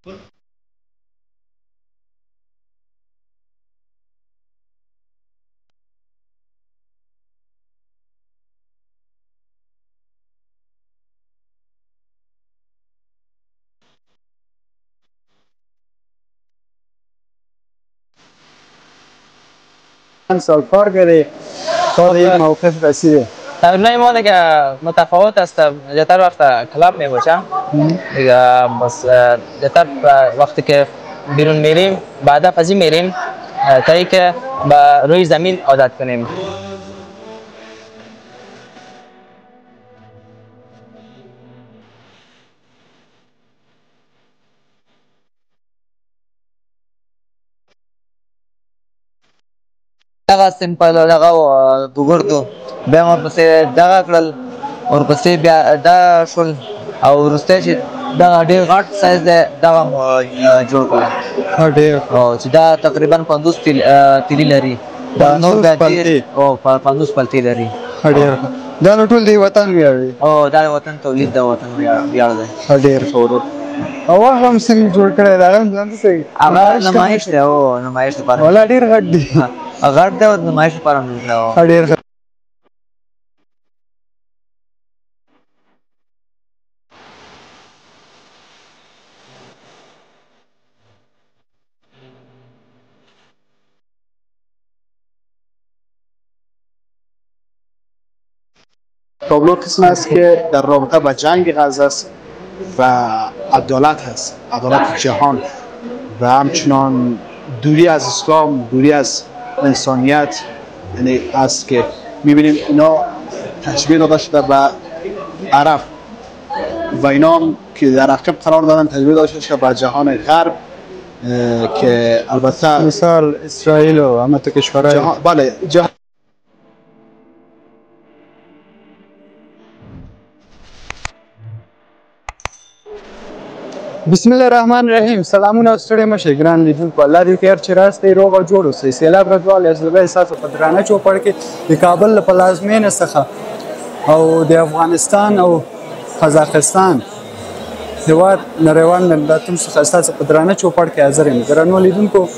چند سال کار کردی تا به این موقف رسیده؟ تمرینای ما دیگه متفاوت است. زیادتر وقت کلاب می باشه دیگه. بس زیادتر وقتی که بیرون میریم بعد فازی میریم تا اینکه به روی زمین عادت کنیم. دغه سیمپل دغه بوګردو بیا ورپسې دغه کړل، ورپسې بیا دا شول او وروستی چې دغه ډېر غټ سایز دی دغه جوړ کړل. ډېر چې دا تقریبا 50 تیلي لري. دا نور بیا ډېر 50 پلتې لري. ډېر دا نو ټول دی وطن ویاړ دی. دا د وطن تولید، د وطن ویاړ دی. ډېر ښه. او هغه هم څنګه جوړ کړی دی؟ هغه هم ځان ته څه هغه نمایش دی. نمایش لپاره والله ډېر غټ دی. غټ دی او د نمایش لپاره هم جوړ کړی. ډېر ښه. تابلو قسم است که در رابطه با جنگ غزه است و عدالت هست، عدالت جهان و همچنان دوری از اسلام، دوری از انسانیت، یعنی است که میبینیم اینا تشبیه داده شده به عرب و اینا هم که در عقب قرار دادن تشبیه داده شده به جهان غرب که البته مثال اسرائیل و همه تو کشورهای بله جهان. بسم الله الرحمن الرحیم. سلامونه او ستړي مشه ګران لیدونکو، الله دې خیر چې راستئ روغ او جوړ اوسئ. سیلاب رضوال اجزبه ستاسو په درانه چوپړ کې د کابل له پلازمینې څخه او د افغانستان او قزاقستان هېواد نړیوال نندارتون څخه ستاسو په درانه چوپړ کې حاضر یم. ګرانو لیدونکو،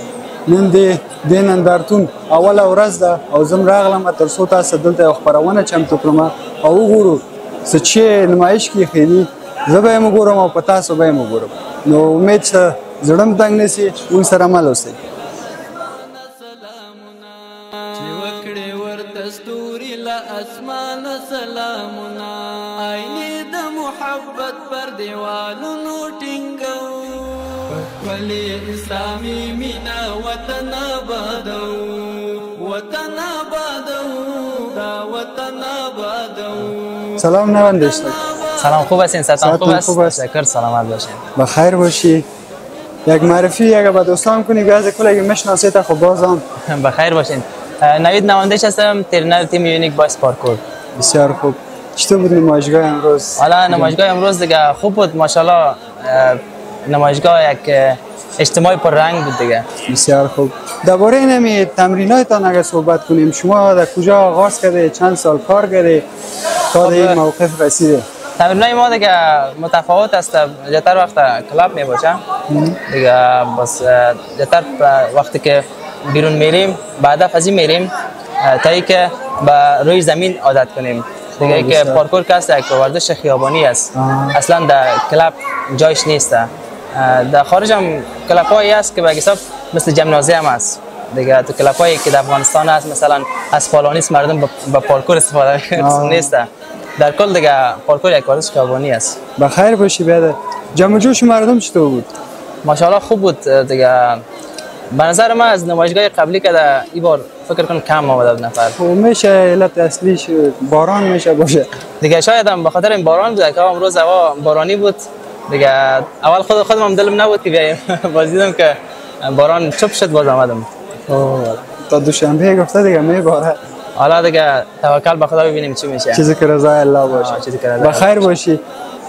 نن د دې نندارتون اوله ورځ ده او زه راغلم تر څو تاسو دلته یو خپرونه چمتو کړم او وګورو څه چې نمایش کې ښیي. زه به یې وګورم او په تاسو به یې وګورم. نو امید چې زړه م تنګ نه سي، موږ سره مل اوسئ. چې وکړې ورته ستوري له اسمانه سلامونه، آینې د محبت پر دیوالونو ټینګو، ښکلې اسلامي مینه وطن آبادو، وطن آبادو، دا وطن آبادو. سلام نوندشتک. سلام، خوب هستین؟ سلام خوب است؟ تشکر، سلامت باشین. بخیر باشی. یک معرفی اگه به دوستان کنی بیاز کلی میشناسید خب بازم بخیر باشین. نوید نمایندش هستم، ترینر تیم یونیک باکس پارکور. بسیار خوب. چطور بود نمایشگاه امروز؟ حالا نمایشگاه امروز دیگه خوب بود ماشاءالله. نمایشگاه یک اجتماعی پر رنگ بود دیگه. بسیار خوب. درباره این تمریناتتان اگه صحبت کنیم، شما در کجا آغاز کرده؟ چند سال کار کرده تا به این موقف رسیده؟ تمرینای ما دیگه متفاوت است. زیادتر وقت کلاب می باشه دیگه. بس زیادتر وقتی که بیرون میریم بعد فازی میریم تا اینکه به روی زمین عادت کنیم دیگه. اینکه پارکور کاست یک ورزش خیابانی است. اصلا در کلاب جایش نیست. در خارج هم کلاب هایی است که به حساب مثل جمنازیوم است دیگه. تو کلاب هایی که در افغانستان هست مثلا از فالانیس مردم با پارکور استفاده نیست. در کل دیگه پارکور یک ورزش خیابانی است. بخیر باشی. بعد جمع جوش مردم چطور بود؟ ماشاءالله خوب بود دیگه. به نظر من از نمایشگاه قبلی که در این بار فکر کنم کم آمده نفر. خب میشه علت اصلیش باران میشه باشه دیگه. شاید هم به خاطر این باران بود که امروز هوا بارانی بود دیگه. اول خودم هم دلم نبود که بیایم باز دیدم که باران چوب شد باز آمدم. تا دوشنبه گفته دیگه میباره. حالا دیگه توکل به خدا ببینیم چی میشه. چیزی که رضای الله باشه. بخیر باشی.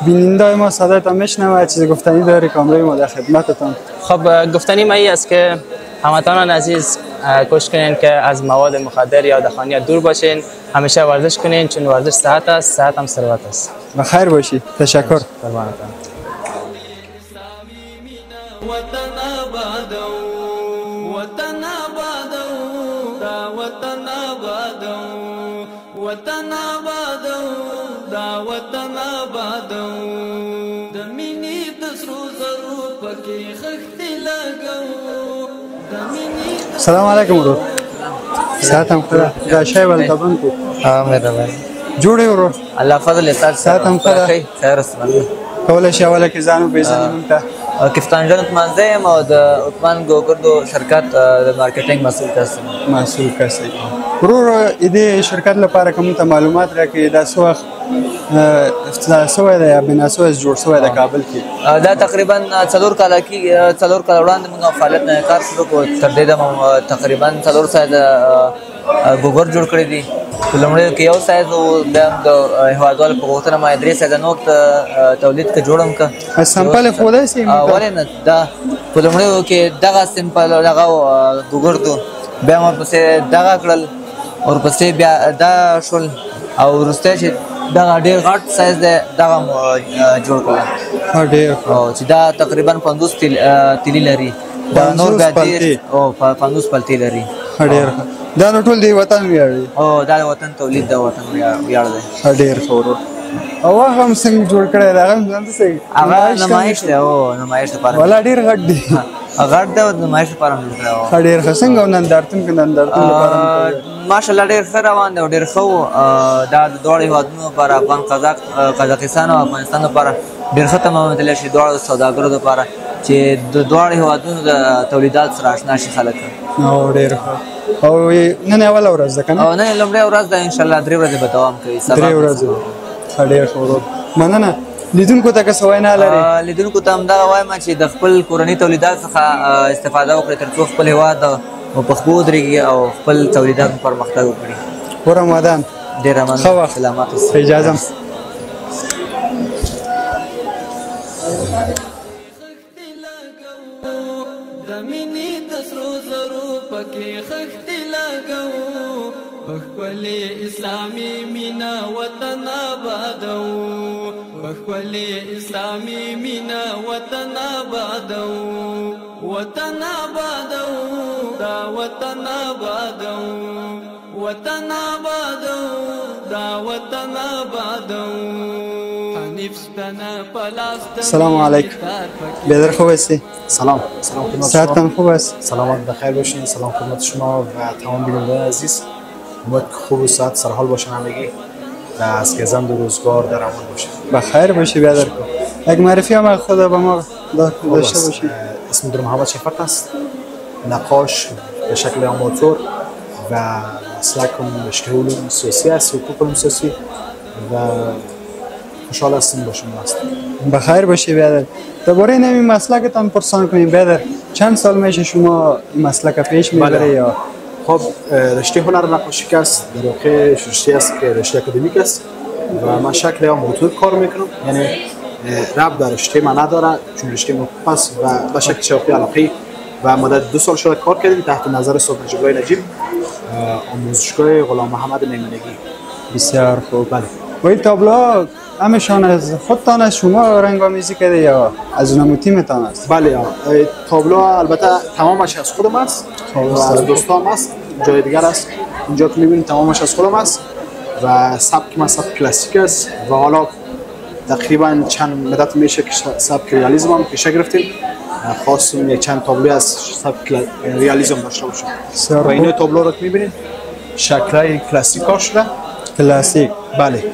بیننده ما صدایت میشنوه. چیزی گفتنی داری؟ کامرای ما در خدمتتان. خب گفتنی ما است که هموطنان عزیز کوشش کنین که از مواد مخدر یا دخانیات دور باشین. همیشه ورزش کنین چون ورزش صحت است، صحت هم ثروت است. بخیر باشی. تشکر. قربانتان. وطن آبادو وطن آبادو دا وطن آبادو وطن آبادو دا وطن آبادو د مینې د سرو زرو پکې خښتې لګو د مینې السلام علیکم ورور ساتم خدا دا شای ولته بند کو مهرباني جوړې ورور الله فضل استاد ساتم خدا خیر اسلام کولای شي اوله کې ځانو پیژنې مونږ ته کفتان جان عثمان زیم او د عثمان ګوګردو شرکت د مارکیټینګ مسؤل تاسو مسؤل کسي ورور دې شرکت لپاره کوم ته معلومات راکړي دا څو وخت افتتاح شوی دی یا بنا شوی جوړ شوی د کابل کې دا تقریبا 4 کال وړاندې موږ فعالیت نه کار شروع کړو تر دې دمه تقریبا 4 سال ګوګر جوړ کړی دي لومړی کې یو سایز او د هوادوال په غوښتنه ما درې سایز نو تولید کې جوړم کا سمپل فولای سي ولنه دا په لومړی کې دغه سمپل دغه ګوګر ته بیا موږ پسې دغه کړل او پسې بیا دا شول او ورسته چې دا ډېر غټ سایز دی دغه جوړ کړل ډېر او چې دا تقریبا 50 تیلی لري دا نور بیا ډېر او 50 پلتی لري ډېر دا نو ټول دی وطن ویاړي او دا وطن تولید دا وطن ویاړ دی ډېر خورو او هغه هم څنګه جوړ کړی دا هم څنګه سي هغه نمایش دی او نمایش لپاره ولا ډېر غټ دی غټ دی نمایش لپاره جوړ کړی ډېر څنګه نندارتون کې نندارتون لپاره ماشاءالله ډېر ښه روان دی او ډېر ښه دا د دواړو هېوادونو لپاره افغان قزاقستان او افغانستان لپاره ډېر ښه تمامېدلی شي دواړو سوداګرو لپاره چې د دواړو هېوادونو د تولیدات سره اشنا شي خلک او ډېر ښه او نن اوله ورځ ده که نه او نن لومړۍ ورځ ده انشاءالله 3 ورځې به دوام کوي 3 ورځې ډېر ښه ورور مننه لیدونکو ته که څه وینا لرې لیدونکو ته همدغه وایم چې د خپل کورني تولیدات څخه استفاده وکړي تر څو خپل هېواد په پښو ودرېږي او خپل تولیدات پرمختګ وکړي ورم ودان ډېره مننه سلامات اوسئ اجازه د مینې د سرو زرو پکې خښتې لګو بخولي اسلامي مینا وطن آبادو بخولي اسلامي مینا وطن آبادو وطن آبادو دا وطن آبادو وطن آبادو دا وطن آبادو السلام علیکم بیدر خوب هستی؟ سلام خدمت ساعتتان خوب است؟ سلامت بخیر باشین سلام خدمت شما و تمام بینندگان عزیز امیدوارم که خوب و ساعت سرحال باشن همگی و از گزند و روزگار در امان باشن بخیر باشی بیادر کن یک معرفی هم خود به ما داشته باشی اسم در محمد شفقت است نقاش به شکل آماتور و مسلکم رشته علوم سیاسی است حقوق علوم سیاسی و خوشحال هستیم با شما هستیم بخیر باشی بیادر درباره نمی مسلکتان پرسان کنیم بیادر چند سال میشه شما این مسلک پیش میبره یا خب رشته هنر نقاشی که است در واقع رشته است که رشته اکادمیک است و من شکل آماتور کار میکنم یعنی ربط در رشته من نداره چون رشته موقوف است و به شکل شوقی علاقی و مدت 2 سال شده کار کردیم تحت نظر استاد نجیب‌الله نجیب آموزشگاه غلام محمد میمونگی بسیار خوب بله و این تابلوها همشان از خودتان از شما رنگ‌آمیزی کرده یا از اونم تیمتان است؟ بله تابلو البته تمامش از خودم است و از دوستام است جای دیگر است اینجا که می‌بینید تمامش از خودم است و سبک من سبک کلاسیک است و حالا تقریبا چند مدت میشه که سبک ریالیسم هم پیش گرفتیم خواستیم یک چند تابلو از سبک ریالیسم داشته باشیم و این تابلو رو که می‌بینید شکل‌های کلاسیک ها شده کلاسیک بله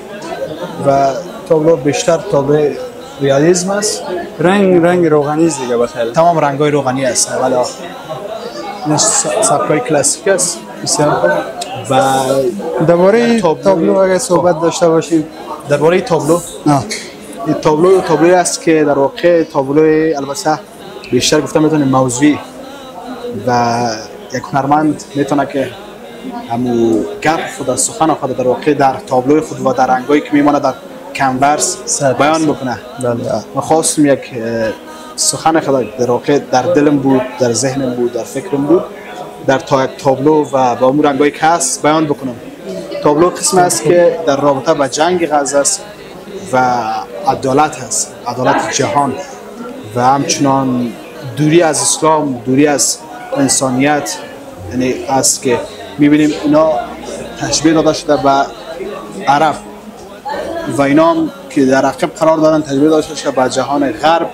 و تابلو بیشتر تابلو ریالیسم است رنگ روغنی است دیگه بخیر تمام رنگ‌های روغنی است ولی این سبک‌های کلاسیک است بسیار خوب و درباره تابلو اگه صحبت داشته باشیم درباره تابلو این تابلوی است که در واقع تابلوی البته بیشتر گفتم میتونه موضوعی و یک هنرمند میتونه که همو گپ خود از سخن خود در واقع در تابلوی خود و در رنگایی که میمونه در کنورس بیان بکنه من خواستم یک سخن خود در واقع در دلم بود در ذهنم بود در فکرم بود در تابلو و با اون رنگایی که هست بیان بکنم تابلو قسم است که در رابطه با جنگ غزه است و عدالت هست عدالت جهان و همچنان دوری از اسلام، دوری از انسانیت یعنی است که میبینیم اینا تشبیه داده شده به عرب و اینا هم که در عقب قرار دارن تشبیه داده شده به جهان غرب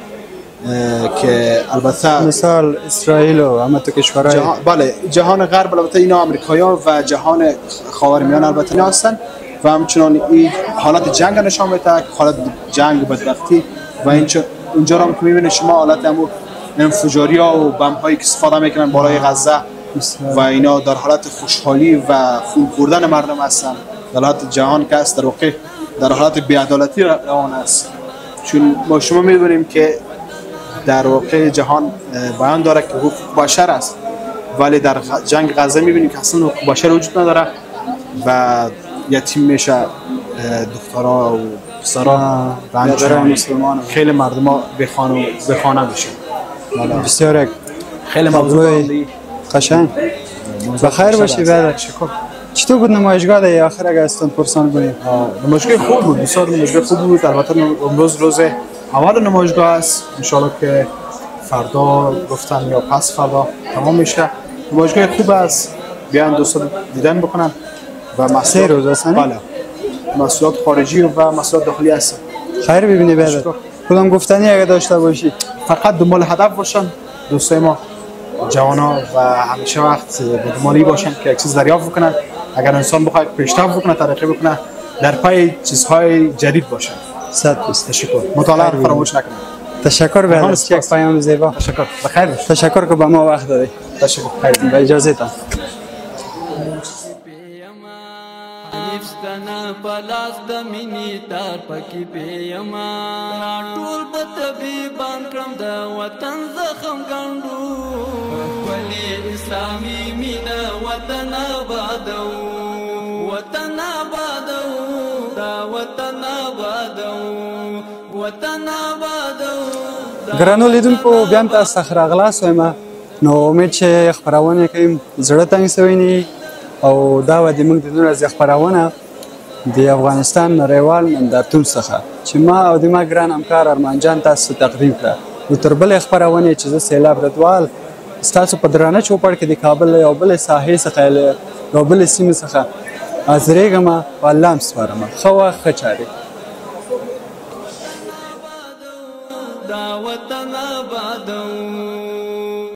که البته مثال اسرائیل و همه تو کشورهای بله جهان غرب البته اینا آمریکایی‌ها و جهان خاورمیانه البته اینا هستن و همچنان این حالت جنگ نشان میده، حالت جنگ بدبختی و اینجا هم که میبینید شما حالت همون انفجاری‌ها و بمب‌هایی که استفاده میکنن بالای غزه و اینا در حالت خوشحالی و خون خوردن مردم هستن. در حالت جهان که است در واقع در حالت بی‌عدالتی روان است، چون ما شما می‌بینیم که در واقع جهان بیان داره که حقوق بشر است، ولی در جنگ غزه می‌بینیم که اصلا حقوق بشر وجود نداره و یتیم میشه دخترها و پسرها و همچنان مسلمان خیلی مردم به خانه میشه. بسیار خیلی موضوع قشنگ. بخیر باشی برادر. چطور بود نمایشگاه در آخر اگه استان پرسان کنیم؟ نمایشگاه خوب بود، بسیار نمایشگاه خوب بود. البته امروز روز اول نمایشگاه است، ان شاءالله که فردا گفتن یا پس فردا تمام میشه. نمایشگاه خوب است، بیان دوستان دیدن بکنن و سه روز است. بله مسئولات خارجی و مسئولات داخلی هست. خیر ببینی برادر. کدام گفتنی اگه داشته باشی؟ فقط دنبال هدف باشن دوستای ما جوانا و همیشه وقت به دنبالی باشن که یک چیز دریافت بکنن. اگر انسان بخواد پیشرفت بکنه، ترقی بکنه، در پای چیزهای جدید باشن. 100% تشکر. مطالعه فراموش نکنید. تشکر برادر. یک پیام زیبا. تشکر. بخیر باش. تشکر که به ما وقت دادی. تشکر. خیر. با اجازه تان. نفستنا پلاس د مینی تار پکی پیما ټول به طبيبان کړم د وطن زخم ګنډو ولی اسلامي مینا وطن آبادو وطن آبادو دا وطن آبادو وطن آبادو. ګرانو لیدونکو بیا هم تاسو ته راغلاست وایم. نو امید چې خپرونه کوي زړه تنګ شوی نه او دا و د موږ د نور از خبرونه د افغانستان نړیوال نندارتون څخه چې ما او د ما ګران همکار ارمان جان تاسو تقدیم کړه. نو تر بلې خبرونه چې زه سیلاب رضوال ستاسو په درانه چوپړ کې د کابل یو بل ساحې څخه یو بل سیمې څخه حاضرېږم او الله هم سپارم. ښه وخت ښه چارې. دا وطن آبادو